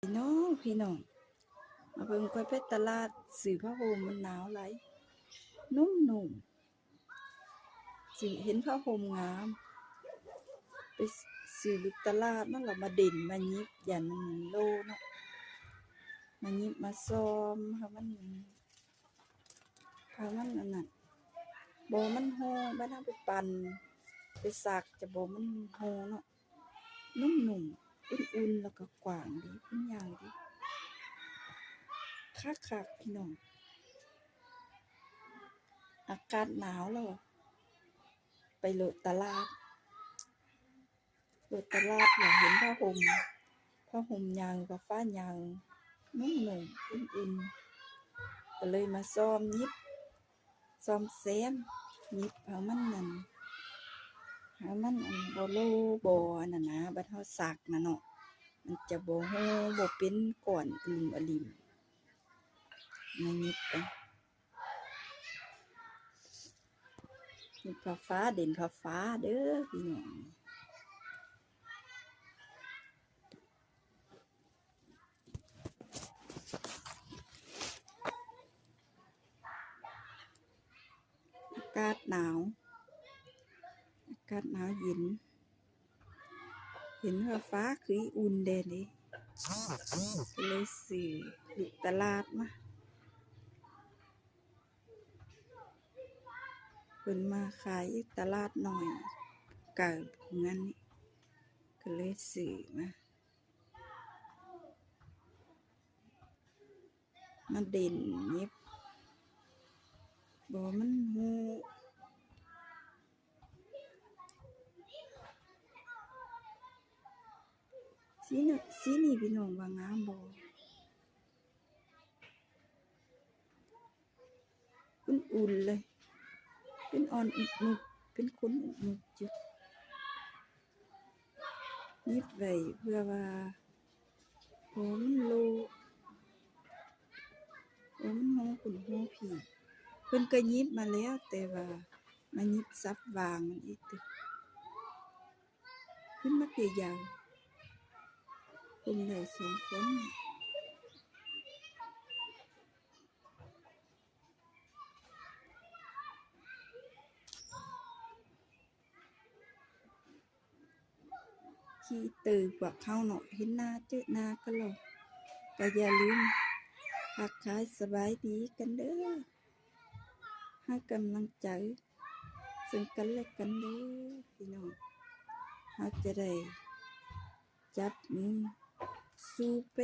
พี่น้องมาเบิ่งค่อยไปตลาดซื้อผ้าห่มมันหนาวหลายนุ่มๆสิเห็นผ้าห่มงามไปซื้ออยู่ตลาดนั่นล่ะมาเด่นมาหยิบยันมันโลเนาะมาหยิบมาซ้อมให้มันอันนั้นบ่มันฮ้อบ่นำไปปั่นไปซักจะบ่มันฮ้อเนาะนุ่มๆอุ่นๆแล้วก็กว้างดีเป็นอย่างดีคักๆพี่น้องอากาศหนาวแล้วไปโลดตลาดอยากเห็นผ้าห่มยางกับฟ้ายางนุ่มๆอุ่นๆก็เลยมาซ้อมหยิบซ้อมแซมหยิบให้มันบ่โลบ่อันนั้นนะบัดเฮาซักน่ะเนาะมันจะบ่ฮ้อบ่เป็นก้อนอึมอลิมมาหยิบกันหยิบผ้าฟ้าเด่นผ้าฟ้าเด้อพี่น้องอากาศหนาวเย็นเห็นผ้าฟ้าคืออุ่นแดดนี่ก็เลยซื้ออยู่ตลาดมาเพิ่นมาขายอยู่ตลาดน้อยกะงั้นนี่ก็เลยซื้อมาเด่นหยิบบ่มันฮู้สีนี่พี่น้องว่างามบ่อุ่นๆเลยเป็นอ่อนนุบๆเป็นขนนุบๆจุดหยิบไว้เพื่อว่าบ่มันโลบ่มันฮ้อขุนฮ้อผีเพิ่นก็หยิบมาแล้วแต่ว่ามาหยิบซับวางมันอีกติขึ้นมาเกยางคนได้2 คนขี้ตื่นกว่าเขาเนาะเห็นหน้าเจอหน้าก็แล้วก็อย่าลืมทักทายสบายดีกันเด้อให้กำลังใจซึ่งกันและกันเด้อพี่น้องเราจะได้จับมือสู้ไป